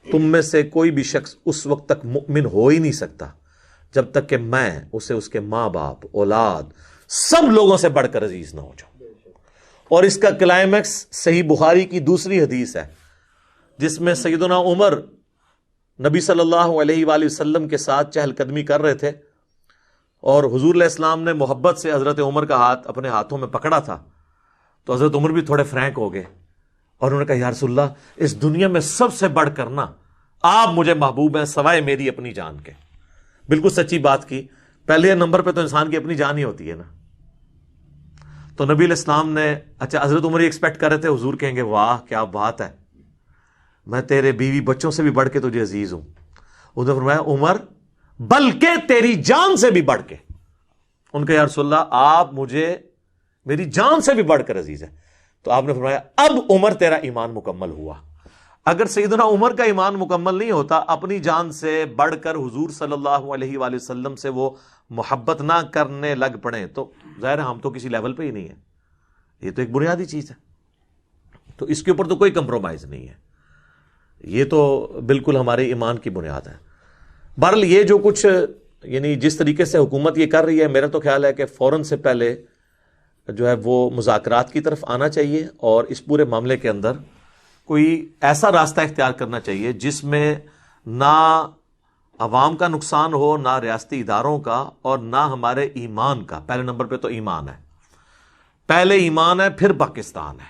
تم میں سے کوئی بھی شخص اس وقت تک مؤمن ہو ہی نہیں سکتا جب تک کہ میں اسے اس کے ماں باپ اولاد سب لوگوں سے بڑھ کر عزیز نہ ہو جاؤں. اور اس کا کلائمیکس صحیح بخاری کی دوسری حدیث ہے جس میں سیدنا عمر نبی صلی اللہ علیہ وآلہ وسلم کے ساتھ چہل قدمی کر رہے تھے، اور حضور علیہ السلام نے محبت سے حضرت عمر کا ہاتھ اپنے ہاتھوں میں پکڑا تھا. تو حضرت عمر بھی تھوڑے فرینک ہو گئے اور انہوں نے کہا یا رسول اللہ اس دنیا میں سب سے بڑھ کر نا آپ مجھے محبوب ہیں سوائے میری اپنی جان کے. بالکل سچی بات کی. پہلے نمبر پہ تو انسان کی اپنی جان ہی ہوتی ہے نا. تو نبی علیہ السلام نے، اچھا حضرت عمر ایکسپیکٹ کر رہے تھے حضور کہیں گے واہ کیا بات ہے، میں تیرے بیوی بچوں سے بھی بڑھ کے تجھے عزیز ہوں. انہوں نے فرمایا عمر بلکہ تیری جان سے بھی بڑھ کے. ان کا یا رسول اللہ آپ مجھے میری جان سے بھی بڑھ کر عزیز ہے. تو آپ نے فرمایا اب عمر تیرا ایمان مکمل ہوا. اگر سیدنا عمر کا ایمان مکمل نہیں ہوتا، اپنی جان سے بڑھ کر حضور صلی اللہ علیہ وآلہ وسلم سے وہ محبت نہ کرنے لگ پڑے، تو ظاہر ہم تو کسی لیول پہ ہی نہیں ہے. یہ تو ایک بنیادی چیز ہے، تو اس کے اوپر تو کوئی کمپرومائز نہیں ہے. یہ تو بالکل ہمارے ایمان کی بنیاد ہے. بہرحال یہ جو کچھ یعنی جس طریقے سے حکومت یہ کر رہی ہے، میرا تو خیال ہے کہ فوراً سے پہلے جو ہے وہ مذاکرات کی طرف آنا چاہیے، اور اس پورے معاملے کے اندر کوئی ایسا راستہ اختیار کرنا چاہیے جس میں نہ عوام کا نقصان ہو، نہ ریاستی اداروں کا، اور نہ ہمارے ایمان کا. پہلے نمبر پہ تو ایمان ہے، پہلے ایمان ہے پھر پاکستان ہے،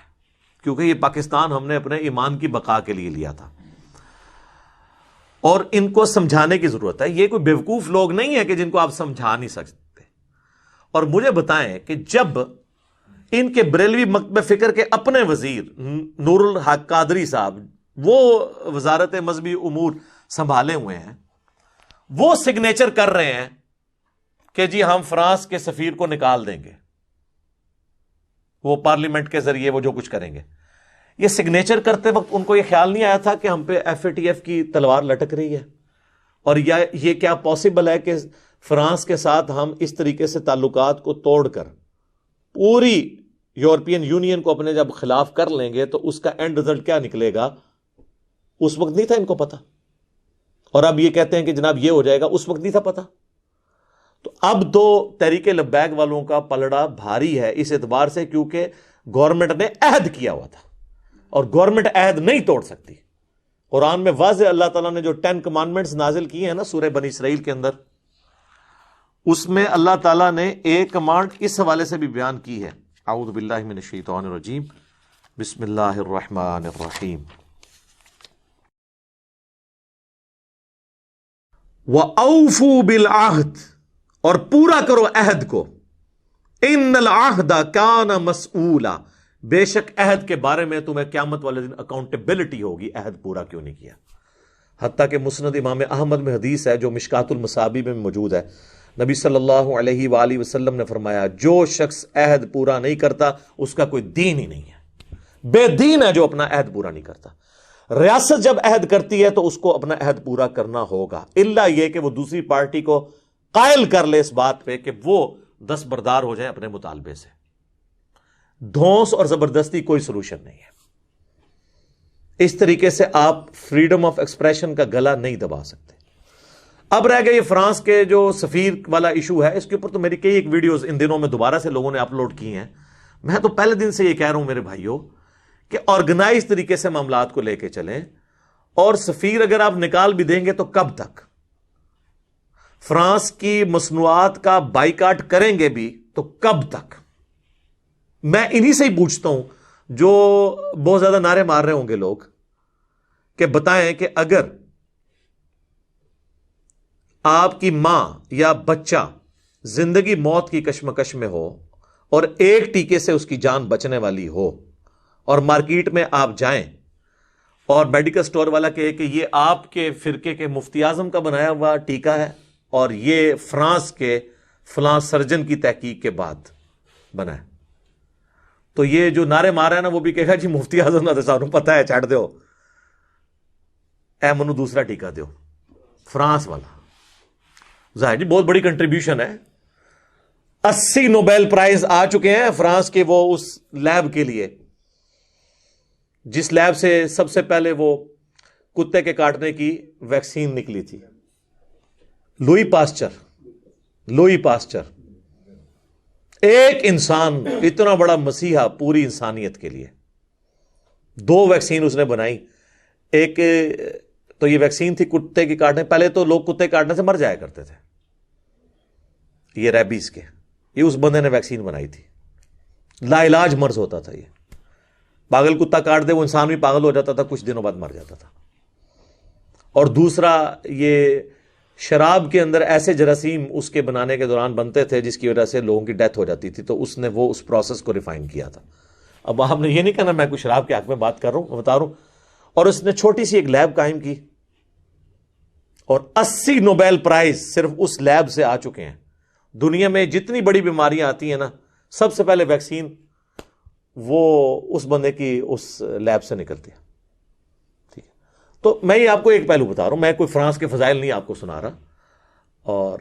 کیونکہ یہ پاکستان ہم نے اپنے ایمان کی بقا کے لیے لیا تھا. اور ان کو سمجھانے کی ضرورت ہے. یہ کوئی بیوقوف لوگ نہیں ہے کہ جن کو آپ سمجھا نہیں سکتے. اور مجھے بتائیں کہ جب ان کے بریلوی مکتب فکر کے اپنے وزیر نور الحق قادری صاحب، وہ وزارت مذہبی امور سنبھالے ہوئے ہیں، وہ سگنیچر کر رہے ہیں کہ جی ہم فرانس کے سفیر کو نکال دیں گے، وہ پارلیمنٹ کے ذریعے وہ جو کچھ کریں گے. یہ سگنیچر کرتے وقت ان کو یہ خیال نہیں آیا تھا کہ ہم پہ ایف اے ٹی ایف کی تلوار لٹک رہی ہے، اور یہ کیا پاسبل ہے کہ فرانس کے ساتھ ہم اس طریقے سے تعلقات کو توڑ کر پوری یورپین یونین کو اپنے جب خلاف کر لیں گے تو اس کا اینڈ رزلٹ کیا نکلے گا. اس وقت نہیں تھا ان کو پتا، اور اب یہ کہتے ہیں کہ جناب یہ ہو جائے گا، اس وقت نہیں تھا پتا. تو اب تو تحریک لبیک والوں کا پلڑا بھاری ہے اس اعتبار سے کیونکہ گورنمنٹ نے عہد کیا ہوا تھا، اور گورنمنٹ عہد نہیں توڑ سکتی. قرآن میں واضح اللہ تعالیٰ نے جو 10 کمانڈمنٹس نازل کیے ہیں نا سورہ بنی اسرائیل کے اندر، اس میں اللہ تعالیٰ نے ایک کمانڈ اس حوالے سے بھی بیان کی ہے. اعوذ باللہ من الشیطان الرجیم، بسم اللہ الرحمن الرحیم. وَأَوْفُوا بِالْعَهْدِ، اور پورا کرو عہد کو. ان العہد کان مسئولا، بے شک عہد کے بارے میں تمہیں قیامت والے دن اکاؤنٹیبلٹی ہوگی، عہد پورا کیوں نہیں کیا. حتیٰ کہ مسند امام احمد میں حدیث ہے جو مشکات المصابیح میں موجود ہے، نبی صلی اللہ علیہ وآلہ وسلم نے فرمایا جو شخص عہد پورا نہیں کرتا اس کا کوئی دین ہی نہیں ہے، بے دین ہے جو اپنا عہد پورا نہیں کرتا. ریاست جب عہد کرتی ہے تو اس کو اپنا عہد پورا کرنا ہوگا، الا یہ کہ وہ دوسری پارٹی کو قائل کر لے اس بات پہ کہ وہ دستبردار ہو جائیں اپنے مطالبے سے. دھونس اور زبردستی کوئی سولوشن نہیں ہے. اس طریقے سے آپ فریڈم آف ایکسپریشن کا گلا نہیں دبا سکتے. اب رہ گئے یہ فرانس کے جو سفیر والا ایشو ہے، اس کے اوپر تو میری کئی ایک ویڈیوز ان دنوں میں دوبارہ سے لوگوں نے اپلوڈ کی ہیں. میں تو پہلے دن سے یہ کہہ رہا ہوں میرے بھائیوں کہ آرگنائز طریقے سے معاملات کو لے کے چلیں، اور سفیر اگر آپ نکال بھی دیں گے تو کب تک؟ فرانس کی مصنوعات کا بائیکاٹ کریں گے بھی تو کب تک؟ میں انہی سے ہی پوچھتا ہوں جو بہت زیادہ نعرے مار رہے ہوں گے لوگ، کہ بتائیں کہ اگر آپ کی ماں یا بچہ زندگی موت کی کشمکش میں ہو اور ایک ٹیکے سے اس کی جان بچنے والی ہو، اور مارکیٹ میں آپ جائیں اور میڈیکل سٹور والا کہے کہ یہ آپ کے فرقے کے مفتی اعظم کا بنایا ہوا ٹیکہ ہے اور یہ فرانس کے فلاں سرجن کی تحقیق کے بعد بنا ہے، تو یہ جو نعرے مار رہا ہے نا وہ بھی کہے گا جی مفتی اعظم کا تو سانوں پتہ ہے، چھڑ دیو اے منو دوسرا ٹیکہ دیو فرانس والا. ظاہر جی بہت بڑی کنٹریبیوشن ہے. 80 نوبیل پرائز آ چکے ہیں فرانس کے وہ اس لیب کے لیے جس لیب سے سب سے پہلے وہ کتے کے کاٹنے کی ویکسین نکلی تھی. لوئی پاسچر ایک انسان اتنا بڑا مسیحا پوری انسانیت کے لیے 2 ویکسین اس نے بنائی. ایک تو یہ ویکسین تھی کتے کی کاٹنے، پہلے تو لوگ کتے کاٹنے سے مر جایا کرتے تھے، یہ ریبیز کے، یہ اس بندے نے ویکسین بنائی تھی. لا علاج مرض ہوتا تھا، یہ پاگل کتا کاٹ دے وہ انسان بھی پاگل ہو جاتا تھا، کچھ دنوں بعد مر جاتا تھا. اور دوسرا یہ شراب کے اندر ایسے جراثیم اس کے بنانے کے دوران بنتے تھے جس کی وجہ سے لوگوں کی ڈیتھ ہو جاتی تھی، تو اس نے وہ اس پروسیس کو ریفائن کیا تھا. اب آپ نے یہ نہیں کہنا میں کوئی شراب کے حق میں بات کر رہا ہوں، بتا رہا ہوں. اور اس نے چھوٹی سی ایک لیب قائم کی اور 80 نوبیل پرائز صرف اس لیب سے آ چکے ہیں. دنیا میں جتنی بڑی بیماریاں آتی ہیں نا، سب سے پہلے ویکسین وہ اس بندے کی اس لیب سے نکلتی ہے. ٹھیک ہے، تو میں یہ آپ کو ایک پہلو بتا رہا ہوں، میں کوئی فرانس کے فضائل نہیں آپ کو سنا رہا، اور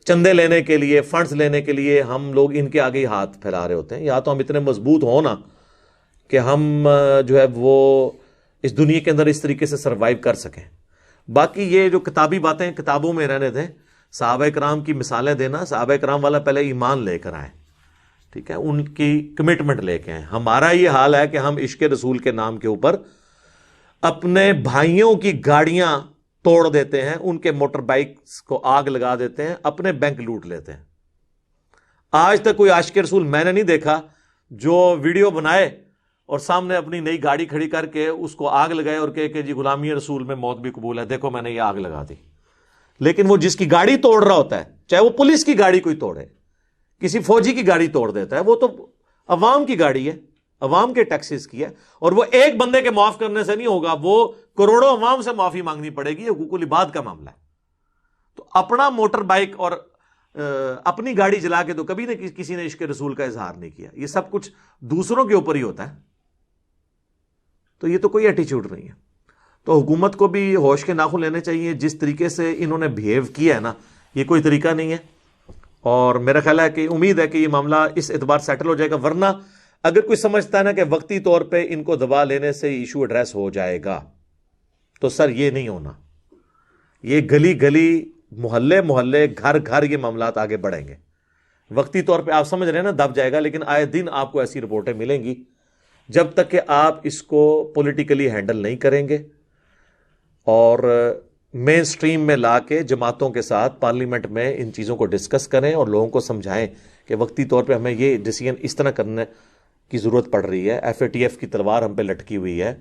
چندے لینے کے لیے، فنڈز لینے کے لیے ہم لوگ ان کے آگے ہی ہاتھ پھیلا رہے ہوتے ہیں. یا تو ہم اتنے مضبوط ہوں نا کہ ہم جو ہے وہ اس دنیا کے اندر اس طریقے سے سروائیو کر سکیں. باقی یہ جو کتابی باتیں کتابوں میں رہنے دیں. صحابہ کرام کی مثالیں دینا، صحابہ کرام والا پہلے ایمان لے کر آئیں، ٹھیک ہے، ان کی کمٹمنٹ لے کے آئیں. ہمارا یہ حال ہے کہ ہم عشق رسول کے نام کے اوپر اپنے بھائیوں کی گاڑیاں توڑ دیتے ہیں، ان کے موٹر بائکس کو آگ لگا دیتے ہیں، اپنے بینک لوٹ لیتے ہیں. آج تک کوئی عاشق رسول میں نے نہیں دیکھا جو ویڈیو بنائے اور سامنے اپنی نئی گاڑی کھڑی کر کے اس کو آگ لگائے اور کہے کہ جی غلامی رسول میں موت بھی قبول ہے، دیکھو میں نے یہ آگ لگا دی. لیکن وہ جس کی گاڑی توڑ رہا ہوتا ہے، چاہے وہ پولیس کی گاڑی کوئی توڑے، کسی فوجی کی گاڑی توڑ دیتا ہے، وہ تو عوام کی گاڑی ہے، عوام کے ٹیکسز کی ہے، اور وہ ایک بندے کے معاف کرنے سے نہیں ہوگا، وہ کروڑوں عوام سے معافی مانگنی پڑے گی. یہ حقوق العباد کا معاملہ ہے. تو اپنا موٹر بائک اور اپنی گاڑی جلا کے تو کبھی نہ کسی نے عشق رسول کا اظہار نہیں کیا. یہ سب کچھ دوسروں کے اوپر ہی ہوتا ہے. تو یہ تو کوئی ایٹیچیوڈ نہیں ہے. تو حکومت کو بھی ہوش کے ناخن لینے چاہیے. جس طریقے سے انہوں نے بہیو کیا ہے نا، یہ کوئی طریقہ نہیں ہے. اور میرا خیال ہے کہ امید ہے کہ یہ معاملہ اس اعتبار سیٹل ہو جائے گا. ورنہ اگر کوئی سمجھتا ہے نا کہ وقتی طور پہ ان کو دبا لینے سے ایشو ایڈریس ہو جائے گا، تو سر یہ نہیں ہونا. یہ گلی گلی، محلے محلے، گھر گھر یہ معاملات آگے بڑھیں گے. وقتی طور پہ آپ سمجھ رہے ہیں نا دب جائے گا، لیکن آئے دن آپ کو ایسی رپورٹیں ملیں گی. جب تک کہ آپ اس کو پولیٹیکلی ہینڈل نہیں کریں گے اور مین سٹریم میں لا کے جماعتوں کے ساتھ پارلیمنٹ میں ان چیزوں کو ڈسکس کریں اور لوگوں کو سمجھائیں کہ وقتی طور پہ ہمیں یہ ڈیسیژن اس طرح کرنے کی ضرورت پڑ رہی ہے، FATF کی تلوار ہم پہ لٹکی ہوئی ہے،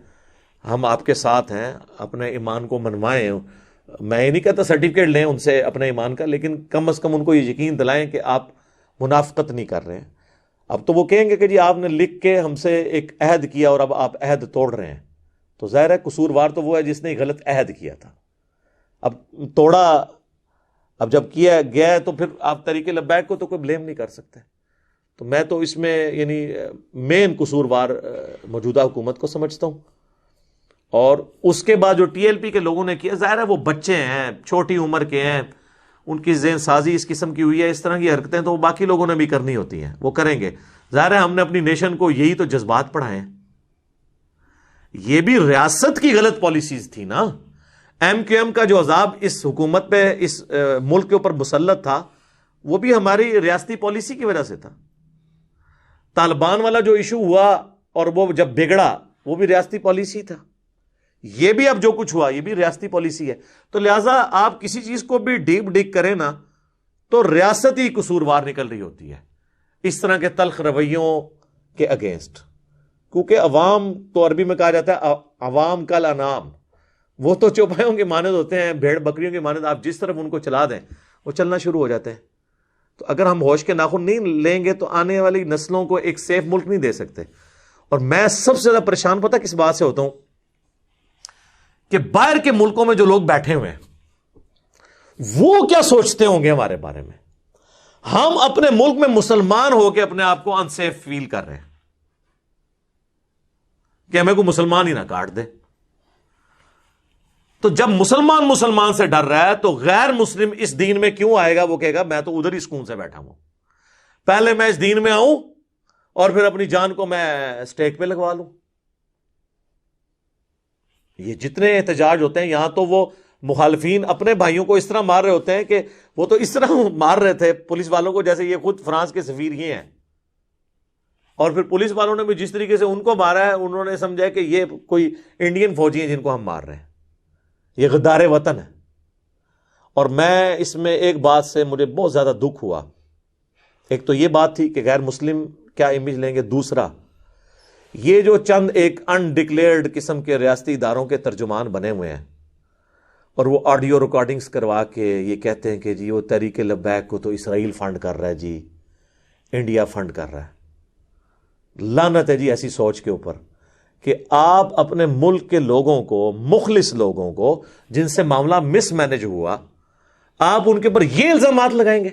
ہم آپ کے ساتھ ہیں، اپنے ایمان کو منوائیں. میں یہ نہیں کہتا سرٹیفکیٹ لیں ان سے اپنے ایمان کا، لیکن کم از کم ان کو یہ یقین دلائیں کہ آپ منافقت نہیں کر رہے ہیں. اب تو وہ کہیں گے کہ جی آپ نے لکھ کے ہم سے ایک عہد کیا اور اب آپ عہد توڑ رہے ہیں. تو ظاہر ہے قصوروار تو وہ ہے جس نے غلط عہد کیا تھا. اب توڑا، اب جب کیا گیا ہے تو پھر آپ طریق لبیک کو تو کوئی بلیم نہیں کر سکتے. تو میں تو اس میں یعنی مین قصوروار موجودہ حکومت کو سمجھتا ہوں. اور اس کے بعد جو TLP کے لوگوں نے کیا، ظاہر ہے وہ بچے ہیں، چھوٹی عمر کے ہیں، ان کی ذہن سازی اس قسم کی ہوئی ہے، اس طرح کی حرکتیں تو باقی لوگوں نے بھی کرنی ہوتی ہیں، وہ کریں گے. ظاہر ہے ہم نے اپنی نیشن کو یہی تو جذبات پڑھائے ہیں. یہ بھی ریاست کی غلط پالیسیز تھی نا. ایم کیو ایم کا جو عذاب اس حکومت پہ، اس ملک کے اوپر مسلط تھا، وہ بھی ہماری ریاستی پالیسی کی وجہ سے تھا. طالبان والا جو ایشو ہوا اور وہ جب بگڑا، وہ بھی ریاستی پالیسی تھا. یہ بھی اب جو کچھ ہوا یہ بھی ریاستی پالیسی ہے. تو لہٰذا آپ کسی چیز کو بھی ڈیپ ڈگ کریں نا تو ریاست ہی قصوروار نکل رہی ہوتی ہے اس طرح کے تلخ رویوں کے اگینسٹ. کیونکہ عوام تو عربی میں کہا جاتا ہے عوام کل انام، وہ تو چوپایوں کے مانند ہوتے ہیں، بھیڑ بکریوں کے مانند. آپ جس طرف ان کو چلا دیں وہ چلنا شروع ہو جاتے ہیں. تو اگر ہم ہوش کے ناخن نہیں لیں گے تو آنے والی نسلوں کو ایک سیف ملک نہیں دے سکتے. اور میں سب سے زیادہ پریشان پتہ کس بات سے ہوتا ہوں کہ باہر کے ملکوں میں جو لوگ بیٹھے ہوئے ہیں وہ کیا سوچتے ہوں گے ہمارے بارے میں. ہم اپنے ملک میں مسلمان ہو کے اپنے آپ کو انسیف فیل کر رہے ہیں کہ ہمیں کوئی مسلمان ہی نہ کاٹ دے. تو جب مسلمان سے ڈر رہا ہے تو غیر مسلم اس دین میں کیوں آئے گا؟ وہ کہے گا میں تو ادھر ہی سکون سے بیٹھا ہوں، پہلے میں اس دین میں آؤں اور پھر اپنی جان کو میں سٹیک پہ لگوا لوں. یہ جتنے احتجاج ہوتے ہیں یہاں تو وہ مخالفین اپنے بھائیوں کو اس طرح مار رہے ہوتے ہیں کہ وہ تو اس طرح مار رہے تھے پولیس والوں کو جیسے یہ خود فرانس کے سفیر یہ ہیں. اور پھر پولیس والوں نے بھی جس طریقے سے ان کو مارا ہے انہوں نے سمجھا کہ یہ کوئی انڈین فوجی ہیں جن کو ہم مار رہے ہیں، یہ غدار وطن ہے. اور میں اس میں ایک بات سے مجھے بہت زیادہ دکھ ہوا. ایک تو یہ بات تھی کہ غیر مسلم کیا امیج لیں گے، دوسرا یہ جو چند ایک انڈکلیئرڈ قسم کے ریاستی اداروں کے ترجمان بنے ہوئے ہیں اور وہ آڈیو ریکارڈنگز کروا کے یہ کہتے ہیں کہ جی وہ تحریک لبیک کو تو اسرائیل فنڈ کر رہا ہے، جی انڈیا فنڈ کر رہا ہے. لعنت ہے جی ایسی سوچ کے اوپر کہ آپ اپنے ملک کے لوگوں کو، مخلص لوگوں کو جن سے معاملہ مس مینج ہوا، آپ ان کے اوپر یہ الزامات لگائیں گے.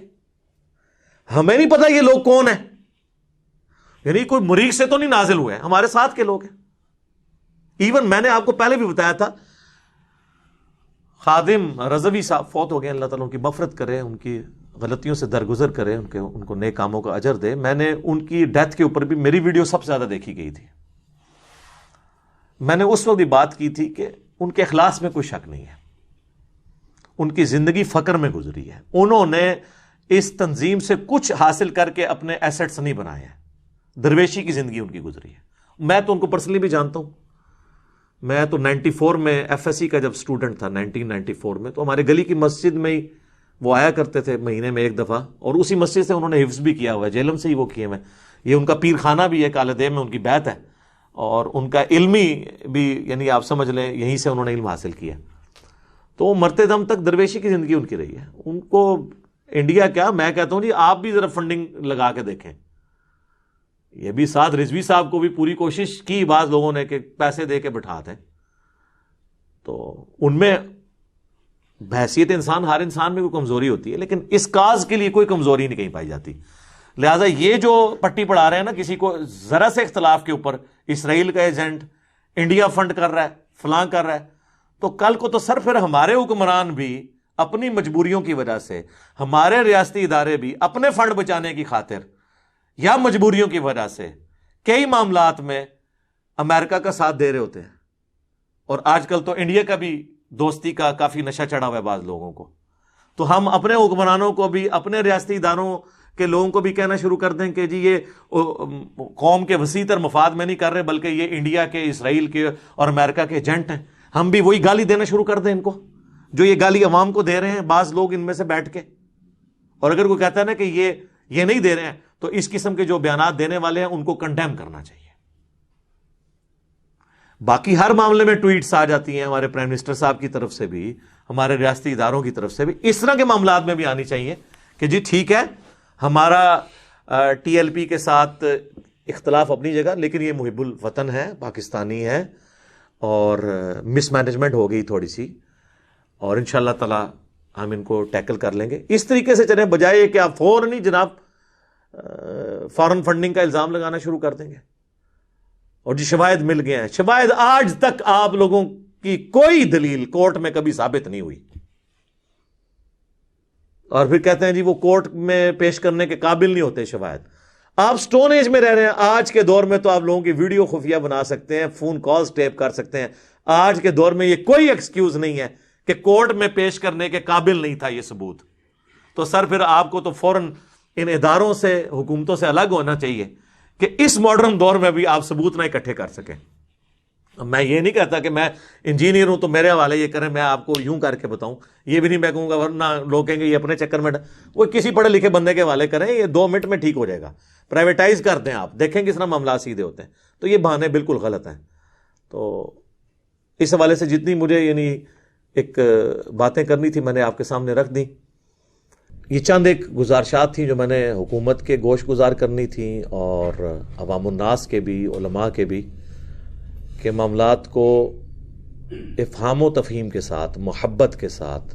ہمیں نہیں پتا یہ لوگ کون ہیں، یعنی کوئی مریخ سے تو نہیں نازل ہوئے، ہمارے ساتھ کے لوگ ہیں. ایون میں نے آپ کو پہلے بھی بتایا تھا، خادم رضوی صاحب فوت ہو گئے، اللہ تعالیٰ ان کی مغفرت کرے، ان کی غلطیوں سے درگزر کرے، ان کو نیک کاموں کا اجر دے. میں نے ان کی ڈیتھ کے اوپر بھی میری ویڈیو سب سے زیادہ دیکھی گئی تھی. میں نے اس وقت بھی بات کی تھی کہ ان کے اخلاص میں کوئی شک نہیں ہے، ان کی زندگی فقر میں گزری ہے. انہوں نے اس تنظیم سے کچھ حاصل کر کے اپنے ایسٹس نہیں بنائے ہیں، درویشی کی زندگی ان کی گزری ہے. میں تو ان کو پرسنلی بھی جانتا ہوں. میں تو 94 میں ایف ایس سی کا جب سٹوڈنٹ تھا 1994 میں، تو ہمارے گلی کی مسجد میں ہی وہ آیا کرتے تھے مہینے میں ایک دفعہ، اور اسی مسجد سے انہوں نے حفظ بھی کیا ہوا ہے، جیلم سے ہی وہ کیے ہوئے. یہ ان کا پیر خانہ بھی ہے، کالے دیو میں ان کی بیت ہے، اور ان کا علمی بھی یعنی آپ سمجھ لیں یہیں سے انہوں نے علم حاصل کیا. تو مرتے دم تک درویشی کی زندگی ان کی رہی ہے. ان کو انڈیا کیا، میں کہتا ہوں جی آپ بھی ذرا فنڈنگ لگا کے دیکھیں. یہ بھی ساتھ رضوی صاحب کو بھی پوری کوشش کی بعض لوگوں نے کہ پیسے دے کے بٹھا دیں، تو ان میں بحیثیت انسان، ہر انسان میں کوئی کمزوری ہوتی ہے، لیکن اس کاز کے لیے کوئی کمزوری نہیں کہیں پائی جاتی. لہٰذا یہ جو پٹی پڑھا رہے ہیں نا کسی کو ذرا سے اختلاف کے اوپر، اسرائیل کا ایجنٹ، انڈیا فنڈ کر رہا ہے، فلاں کر رہا ہے، تو کل کو تو سر پھر ہمارے حکمران بھی اپنی مجبوریوں کی وجہ سے، ہمارے ریاستی ادارے بھی اپنے فنڈ بچانے کی خاطر یا مجبوریوں کی وجہ سے کئی معاملات میں امریکہ کا ساتھ دے رہے ہوتے ہیں. اور آج کل تو انڈیا کا بھی دوستی کا کافی نشہ چڑھا ہوا ہے بعض لوگوں کو. تو ہم اپنے حکمرانوں کو بھی، اپنے ریاستی اداروں کے لوگوں کو بھی کہنا شروع کر دیں کہ جی یہ قوم کے وسیع تر مفاد میں نہیں کر رہے بلکہ یہ انڈیا کے، اسرائیل کے اور امریکہ کے ایجنٹ ہیں. ہم بھی وہی گالی دینا شروع کر دیں ان کو جو یہ گالی عوام کو دے رہے ہیں بعض لوگ ان میں سے بیٹھ کے. اور اگر کوئی کہتا ہے نا کہ یہ نہیں دے رہے ہیں تو اس قسم کے جو بیانات دینے والے ہیں ان کو کنڈیم کرنا چاہیے. باقی ہر معاملے میں ٹویٹس آ جاتی ہیں ہمارے پرائم منسٹر صاحب کی طرف سے بھی، ہمارے ریاستی اداروں کی طرف سے بھی. اس طرح کے معاملات میں بھی آنی چاہیے کہ جی ٹھیک ہے ہمارا ٹی ایل پی کے ساتھ اختلاف اپنی جگہ، لیکن یہ محب الوطن ہے، پاکستانی ہے، اور مس مینجمنٹ ہو گئی تھوڑی سی، اور انشاءاللہ تعالی ہم ان کو ٹیکل کر لیں گے. اس طریقے سے چلیں بجائے کہ آپ فوراً ہی جناب فارن فنڈنگ کا الزام لگانا شروع کر دیں گے. اور جی شواہد مل گئے ہیں، شواہد آج تک آپ لوگوں کی کوئی دلیل کورٹ میں کبھی ثابت نہیں ہوئی. اور پھر کہتے ہیں جی وہ کورٹ میں پیش کرنے کے قابل نہیں ہوتے شواہد. آپ سٹون ایج میں رہ رہے ہیں. آج کے دور میں تو آپ لوگوں کی ویڈیو خفیہ بنا سکتے ہیں, فون کالز ٹیپ کر سکتے ہیں. آج کے دور میں یہ کوئی ایکسکیوز نہیں ہے کہ کورٹ میں پیش کرنے کے قابل نہیں تھا یہ ثبوت. تو سر پھر آپ کو تو فوراً ان اداروں سے, حکومتوں سے الگ ہونا چاہیے کہ اس ماڈرن دور میں بھی آپ ثبوت نہ اکٹھے کر سکیں. میں یہ نہیں کہتا کہ میں انجینئر ہوں تو میرے حوالے یہ کریں, میں آپ کو یوں کر کے بتاؤں, یہ بھی نہیں میں کہوں گا, ورنہ لوگ کہیں گے یہ اپنے چکر میں. وہ کسی پڑھے لکھے بندے کے حوالے کریں, یہ 2 منٹ میں ٹھیک ہو جائے گا. پرائیویٹائز کر دیں آپ, دیکھیں کس طرح معاملات سیدھے ہوتے ہیں. تو یہ بہانے بالکل غلط ہیں. تو اس حوالے سے جتنی مجھے یعنی ایک باتیں کرنی تھی میں نے آپ کے سامنے رکھ دی. یہ چند ایک گزارشات تھیں جو میں نے حکومت کے گوش گزار کرنی تھیں اور عوام الناس کے بھی, علماء کے بھی, کہ معاملات کو افہام و تفہیم کے ساتھ, محبت کے ساتھ,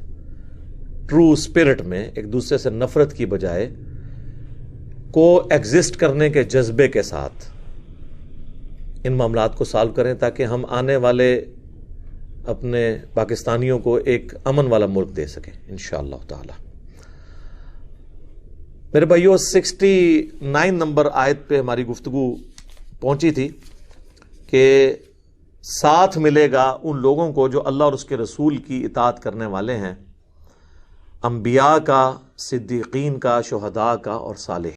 ٹرو اسپرٹ میں ایک دوسرے سے نفرت کی بجائے کو ایگزسٹ کرنے کے جذبے کے ساتھ ان معاملات کو سالو کریں, تاکہ ہم آنے والے اپنے پاکستانیوں کو ایک امن والا ملک دے سکیں انشاءاللہ تعالی. میرے بھائیو 69 نمبر آیت پہ ہماری گفتگو پہنچی تھی کہ ساتھ ملے گا ان لوگوں کو جو اللہ اور اس کے رسول کی اطاعت کرنے والے ہیں, انبیاء کا, صدیقین کا, شہداء کا اور صالحین